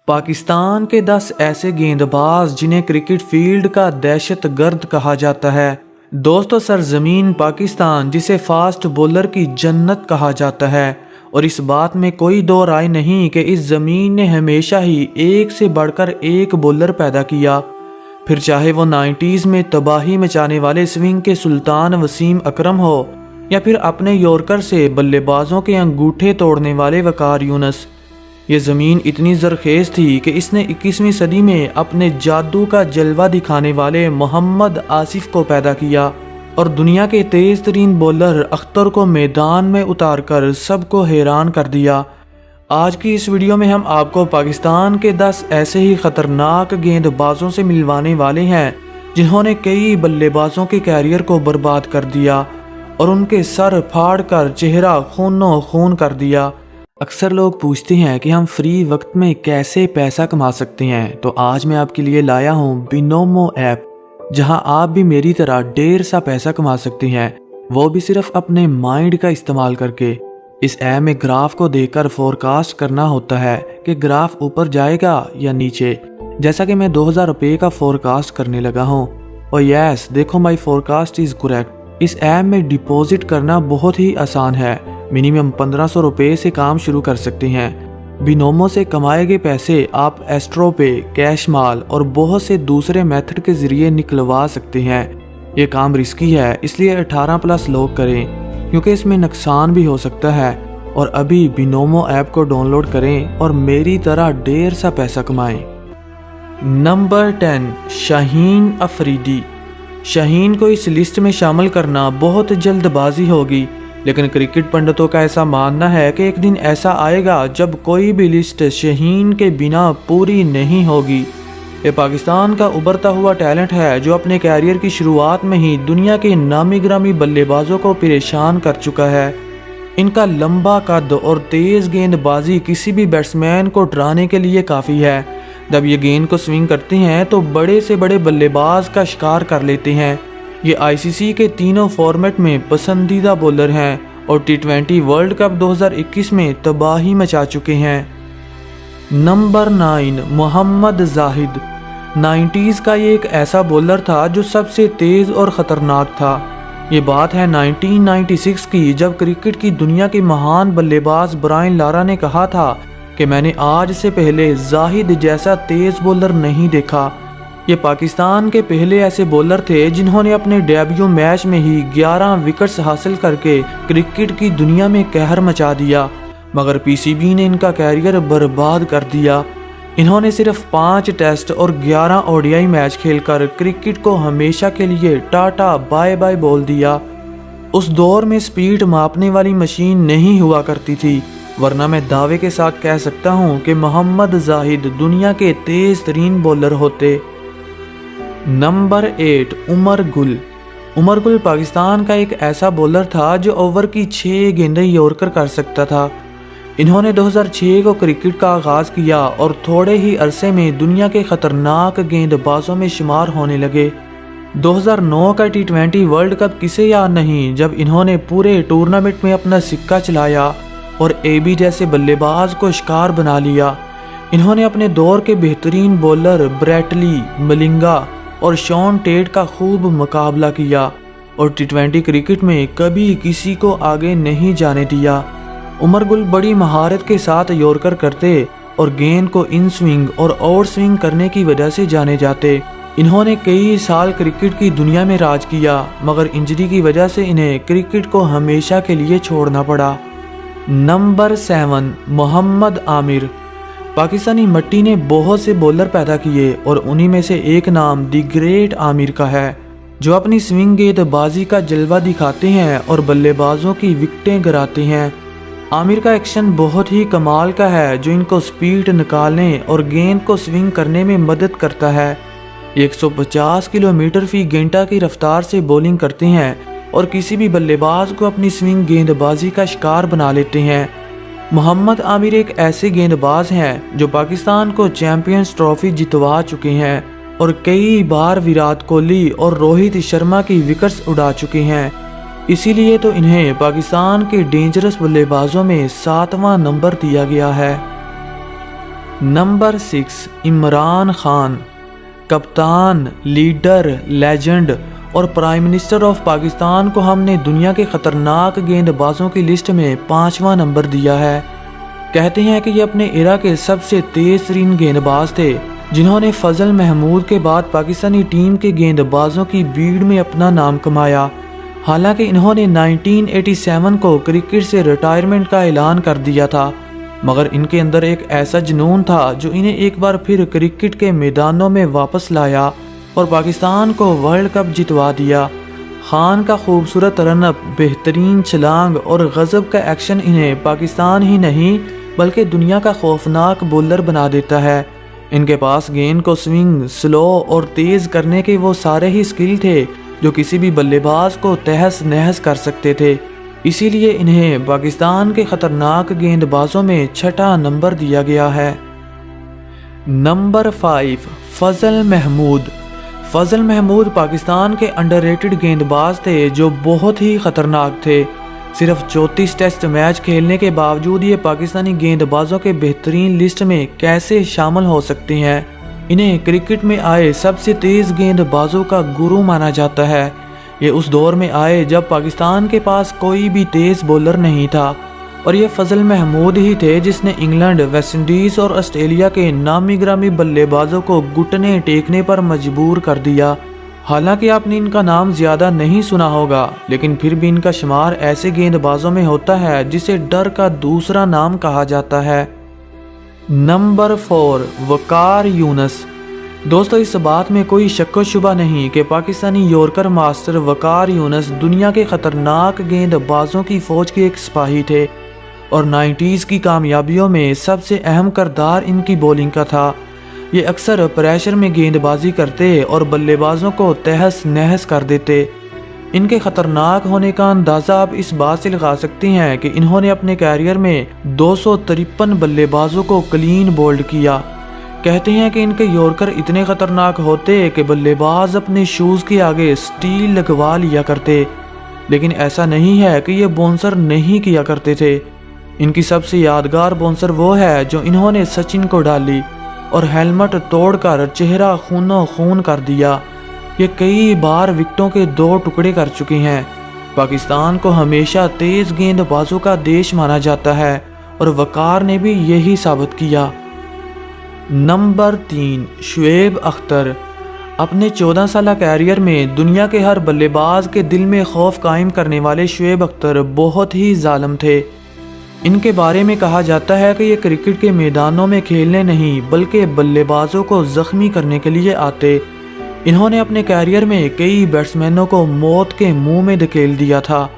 पाकिस्तान के 10 ऐसे गेंदबाज जिन्हें क्रिकेट फील्ड का दहशत गर्द कहा जाता है। दोस्तों, सरजमीन पाकिस्तान जिसे फास्ट बॉलर की जन्नत कहा जाता है, और इस बात में कोई दो राय नहीं कि इस ज़मीन ने हमेशा ही एक से बढ़कर एक बॉलर पैदा किया। फिर चाहे वो 90s में तबाही मचाने वाले स्विंग के सुल्तान वसीम अकरम हो, या फिर अपने यॉर्कर से बल्लेबाजों के अंगूठे तोड़ने वाले वकार यूनुस। ये ज़मीन इतनी ज़रखेज़ थी कि इसने 21वीं सदी में अपने जादू का जलवा दिखाने वाले मोहम्मद आसिफ को पैदा किया और दुनिया के तेज़ तरीन बॉलर अख्तर को मैदान में उतार कर सबको हैरान कर दिया। आज की इस वीडियो में हम आपको पाकिस्तान के 10 ऐसे ही ख़तरनाक गेंदबाजों से मिलवाने वाले हैं जिन्होंने कई बल्लेबाजों के कैरियर को बर्बाद कर दिया और उनके सर फाड़ कर चेहरा खूनो खून कर दिया। अक्सर लोग पूछते हैं कि हम फ्री वक्त में कैसे पैसा कमा सकते हैं, तो आज मैं आपके लिए लाया हूँ बिनोमो ऐप, जहां आप भी मेरी तरह ढेर सा पैसा कमा सकते हैं, वो भी सिर्फ अपने माइंड का इस्तेमाल करके। इस ऐप में ग्राफ को देखकर फोरकास्ट करना होता है कि ग्राफ ऊपर जाएगा या नीचे। जैसा कि मैं 2000 रुपये का फोरकास्ट करने लगा हूँ, और यस, देखो माई फोरकास्ट इज़ करेक्ट। इस ऐप में डिपॉजिट करना बहुत ही आसान है। मिनिमम 1500 रुपये से काम शुरू कर सकते हैं। बिनोमो से कमाए गए पैसे आप एस्ट्रो पे, कैश माल और बहुत से दूसरे मेथड के ज़रिए निकलवा सकते हैं। ये काम रिस्की है, इसलिए 18+ लोग करें, क्योंकि इसमें नुकसान भी हो सकता है। और अभी बिनोमो ऐप को डाउनलोड करें और मेरी तरह ढेर सा पैसा कमाएं। नंबर 10, शाहीन अफरीदी। शाहीन को इस लिस्ट में शामिल करना बहुत जल्दबाजी होगी, लेकिन क्रिकेट पंडितों का ऐसा मानना है कि एक दिन ऐसा आएगा जब कोई भी लिस्ट शाहीन के बिना पूरी नहीं होगी। ये पाकिस्तान का उभरता हुआ टैलेंट है जो अपने कैरियर की शुरुआत में ही दुनिया के नामी गिरामी बल्लेबाजों को परेशान कर चुका है। इनका लंबा कद और तेज़ गेंदबाजी किसी भी बैट्समैन को डराने के लिए काफ़ी है। जब ये गेंद को स्विंग करते हैं तो बड़े से बड़े बल्लेबाज का शिकार कर लेते हैं। ये आईसीसी के तीनों फॉर्मेट में पसंदीदा बॉलर हैं और T20 वर्ल्ड कप 2021 में तबाही मचा चुके हैं। नंबर 9, मोहम्मद जाहिद। 90s का ये एक ऐसा बॉलर था जो सबसे तेज़ और ख़तरनाक था। ये बात है 1996 की, जब क्रिकेट की दुनिया के महान बल्लेबाज ब्रायन लारा ने कहा था कि मैंने आज से पहले जाहिद जैसा तेज़ बॉलर नहीं देखा। ये पाकिस्तान के पहले ऐसे बॉलर थे जिन्होंने अपने डेब्यू मैच में ही 11 विकेट्स हासिल करके क्रिकेट की दुनिया में कहर मचा दिया, मगर पीसीबी ने इनका कैरियर बर्बाद कर दिया। इन्होंने सिर्फ 5 टेस्ट और 11 ओडीआई मैच खेलकर क्रिकेट को हमेशा के लिए टाटा बाय बाय बोल दिया। उस दौर में स्पीड मापने वाली मशीन नहीं हुआ करती थी, वरना मैं दावे के साथ कह सकता हूँ कि मोहम्मद जाहिद दुनिया के तेज़ तरीन बॉलर होते। नंबर 8, उमर गुल। उमर गुल पाकिस्तान का एक ऐसा बॉलर था जो ओवर की 6 गेंदें यॉर्कर कर सकता था। इन्होंने 2006 को क्रिकेट का आगाज़ किया और थोड़े ही अरसे में दुनिया के ख़तरनाक गेंदबाजों में शुमार होने लगे। 2009 का T20 वर्ल्ड कप किसे याद नहीं, जब इन्होंने पूरे टूर्नामेंट में अपना सिक्का चलाया और AB जैसे बल्लेबाज को शिकार बना लिया। इन्होंने अपने दौर के बेहतरीन बॉलर ब्रैटली, मलिंगा और शॉन टेट का खूब मुकाबला किया और T20 क्रिकेट में कभी किसी को आगे नहीं जाने दिया। उमर गुल बड़ी महारत के साथ यॉर्कर करते और गेंद को इन स्विंग और आउट स्विंग करने की वजह से जाने जाते। इन्होंने कई साल क्रिकेट की दुनिया में राज किया, मगर इंजरी की वजह से इन्हें क्रिकेट को हमेशा के लिए छोड़ना पड़ा। नंबर 7, मोहम्मद आमिर। पाकिस्तानी मट्टी ने बहुत से बॉलर पैदा किए और उन्हीं में से एक नाम दी ग्रेट आमिर का है, जो अपनी स्विंग गेंदबाजी का जलवा दिखाते हैं और बल्लेबाजों की विकेटें गिराते हैं। आमिर का एक्शन बहुत ही कमाल का है, जो इनको स्पीड निकालने और गेंद को स्विंग करने में मदद करता है। 150 किलोमीटर फी घंटा की रफ्तार से बॉलिंग करते हैं और किसी भी बल्लेबाज को अपनी स्विंग गेंदबाजी का शिकार बना लेते हैं। मोहम्मद आमिर एक ऐसे गेंदबाज हैं जो पाकिस्तान को चैंपियंस ट्रॉफी जितवा चुके हैं और कई बार विराट कोहली और रोहित शर्मा की विकेट्स उड़ा चुके हैं। इसीलिए तो इन्हें पाकिस्तान के डेंजरस बल्लेबाजों में 7वां नंबर दिया गया है। नंबर 6 इमरान खान, कप्तान, लीडर, लेजेंड और प्राइम मिनिस्टर ऑफ पाकिस्तान को हमने दुनिया के खतरनाक गेंदबाजों की लिस्ट में 5वां नंबर दिया है। कहते हैं कि ये अपने इरा के सबसे तेज तरीन गेंदबाज थे, जिन्होंने फजल महमूद के बाद पाकिस्तानी टीम के गेंदबाजों की भीड़ में अपना नाम कमाया। हालांकि इन्होंने 1987 को क्रिकेट से रिटायरमेंट का ऐलान कर दिया था, मगर इनके अंदर एक ऐसा जुनून था जो इन्हें एक बार फिर क्रिकेट के मैदानों में वापस लाया और पाकिस्तान को वर्ल्ड कप जितवा दिया। खान का खूबसूरत रनअप, बेहतरीन छलांग और गजब का एक्शन इन्हें पाकिस्तान ही नहीं बल्कि दुनिया का खौफनाक बॉलर बना देता है। इनके पास गेंद को स्विंग, स्लो और तेज करने के वो सारे ही स्किल थे जो किसी भी बल्लेबाज को तहस नहस कर सकते थे। इसीलिए इन्हें पाकिस्तान के खतरनाक गेंदबाजों में 6वां नंबर दिया गया है। नंबर 5 फजल महमूद। फजल महमूद पाकिस्तान के अंडररेटेड गेंदबाज थे जो बहुत ही खतरनाक थे। सिर्फ 34 टेस्ट मैच खेलने के बावजूद ये पाकिस्तानी गेंदबाजों के बेहतरीन लिस्ट में कैसे शामिल हो सकते हैं। इन्हें क्रिकेट में आए सबसे तेज गेंदबाजों का गुरु माना जाता है। ये उस दौर में आए जब पाकिस्तान के पास कोई भी तेज बॉलर नहीं था और ये फजल महमूद ही थे जिसने इंग्लैंड, वेस्ट इंडीज और ऑस्ट्रेलिया के नामी ग्रामी बल्लेबाजों को घुटने टेकने पर मजबूर कर दिया। हालांकि आपने इनका नाम ज्यादा नहीं सुना होगा, लेकिन फिर भी इनका शुमार ऐसे गेंदबाजों में होता है जिसे डर का दूसरा नाम कहा जाता है। नंबर 4 वकार यूनुस। दोस्तों, इस बात में कोई शक व शुबा नहीं कि पाकिस्तानी यॉर्कर मास्टर वकार यूनुस दुनिया के खतरनाक गेंदबाजों की फौज के एक सिपाही थे और 90s की कामयाबियों में सबसे अहम किरदार इनकी बॉलिंग का था। ये अक्सर प्रेशर में गेंदबाजी करते और बल्लेबाजों को तहस नहस कर देते। इनके खतरनाक होने का अंदाज़ा आप इस बात से लगा सकते हैं कि इन्होंने अपने कैरियर में 253 बल्लेबाजों को क्लीन बोल्ड किया। कहते हैं कि इनके यॉर्कर इतने खतरनाक होते कि बल्लेबाज अपने शूज़ के आगे स्टील लगवा लिया करते, लेकिन ऐसा नहीं है कि ये बाउंसर नहीं किया करते थे। इनकी सबसे यादगार बाउंसर वो है जो इन्होंने सचिन को डाली और हेलमेट तोड़कर चेहरा खूनो खून कर दिया। ये कई बार विकेटों के 2 टुकड़े कर चुके हैं। पाकिस्तान को हमेशा तेज गेंदबाजों का देश माना जाता है और वकार ने भी यही साबित किया। नंबर 3 शुएब अख्तर। अपने 14 साल कैरियर में दुनिया के हर बल्लेबाज के दिल में खौफ कायम करने वाले शुएब अख्तर बहुत ही जालिम थे। इनके बारे में कहा जाता है कि ये क्रिकेट के मैदानों में खेलने नहीं बल्कि बल्लेबाजों को जख्मी करने के लिए आते। इन्होंने अपने कैरियर में कई बैट्समैनों को मौत के मुंह में धकेल दिया था।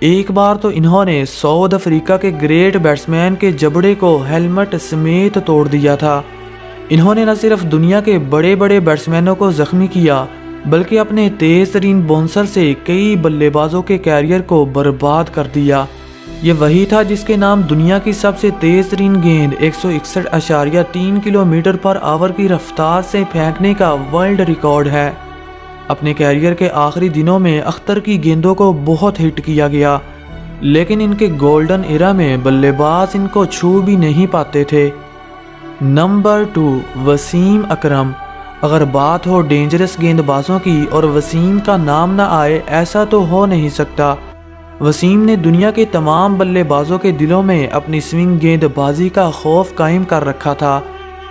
एक बार तो इन्होंने साउथ अफ्रीका के ग्रेट बैट्समैन के जबड़े को हेलमेट समेत तोड़ दिया था। इन्होंने न सिर्फ दुनिया के बड़े बड़े बैट्समैनों को जख्मी किया बल्कि अपने तेज तरीन बाउंसर से कई बल्लेबाजों के कैरियर को बर्बाद कर दिया। ये वही था जिसके नाम दुनिया की सबसे तेज तरीन गेंद 161.3 किलोमीटर पर आवर की रफ्तार से फेंकने का वर्ल्ड रिकॉर्ड है। अपने कैरियर के आखिरी दिनों में अख्तर की गेंदों को बहुत हिट किया गया, लेकिन इनके गोल्डन एरा में बल्लेबाज इनको छू भी नहीं पाते थे। नंबर 2 वसीम अकरम। अगर बात हो डेंजरस गेंदबाजों की और वसीम का नाम ना आए, ऐसा तो हो नहीं सकता। वसीम ने दुनिया के तमाम बल्लेबाजों के दिलों में अपनी स्विंग गेंदबाजी का खौफ कायम कर रखा था।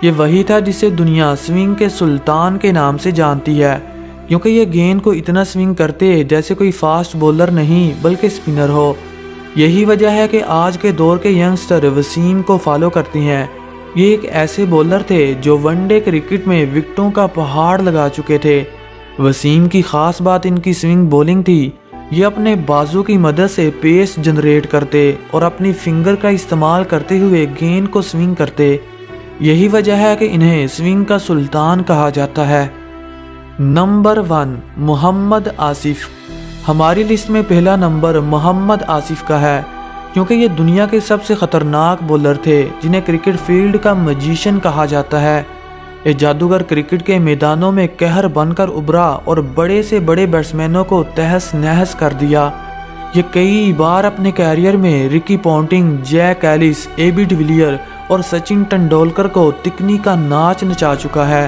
ये वही था जिसे दुनिया स्विंग के सुल्तान के नाम से जानती है, क्योंकि ये गेंद को इतना स्विंग करते जैसे कोई फास्ट बॉलर नहीं बल्कि स्पिनर हो। यही वजह है कि आज के दौर के यंगस्टर वसीम को फॉलो करते हैं। ये एक ऐसे बॉलर थे जो वनडे क्रिकेट में विकेटों का पहाड़ लगा चुके थे। वसीम की खास बात इनकी स्विंग बॉलिंग थी। ये अपने बाजू की मदद से पेस जनरेट करते और अपनी फिंगर का इस्तेमाल करते हुए गेंद को स्विंग करते। यही वजह है कि इन्हें स्विंग का सुल्तान कहा जाता है। नंबर 1 मोहम्मद आसिफ। हमारी लिस्ट में पहला नंबर मोहम्मद आसिफ का है, क्योंकि ये दुनिया के सबसे खतरनाक बॉलर थे जिन्हें क्रिकेट फील्ड का मैजिशियन कहा जाता है। ये जादूगर क्रिकेट के मैदानों में कहर बनकर उभरा और बड़े से बड़े बैट्समैनों को तहस नहस कर दिया। ये कई बार अपने कैरियर में Ricky Ponting, Jacques Kallis, AB de Villiers اور سچن ٹنڈولکر کو تکنی کا ناچ نچا چکا ہے۔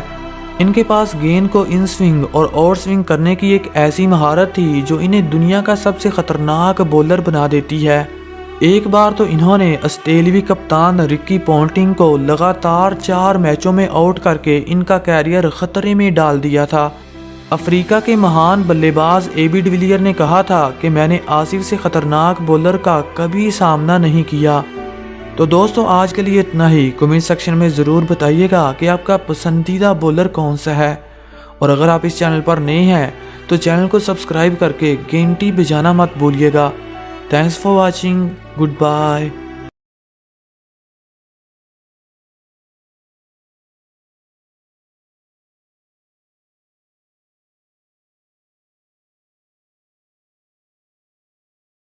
ان کے پاس گیند کو ان سوئنگ اور آؤٹ سوئنگ کرنے کی ایک ایسی مہارت تھی جو انہیں دنیا کا سب سے خطرناک بولر بنا دیتی ہے۔ ایک بار تو انہوں نے آسٹریلوی کپتان رکی پونٹنگ کو لگاتار 4 میچوں میں آؤٹ کر کے ان کا کیریئر خطرے میں ڈال دیا تھا۔ افریقہ کے مہان بلے باز اے بی ڈیویلیئر نے کہا تھا کہ میں نے آصف سے خطرناک بولر کا کبھی سامنا نہیں کیا۔ تو دوستو آج کے لیے اتنا ہی۔ کمنٹ سیکشن میں ضرور بتائیے گا کہ آپ کا پسندیدہ بولر کون سا ہے، اور اگر آپ اس چینل پر نئے ہیں تو چینل کو سبسکرائب کر کے گھنٹی بجانا مت بھولیے گا۔ Thanks for watching, good bye.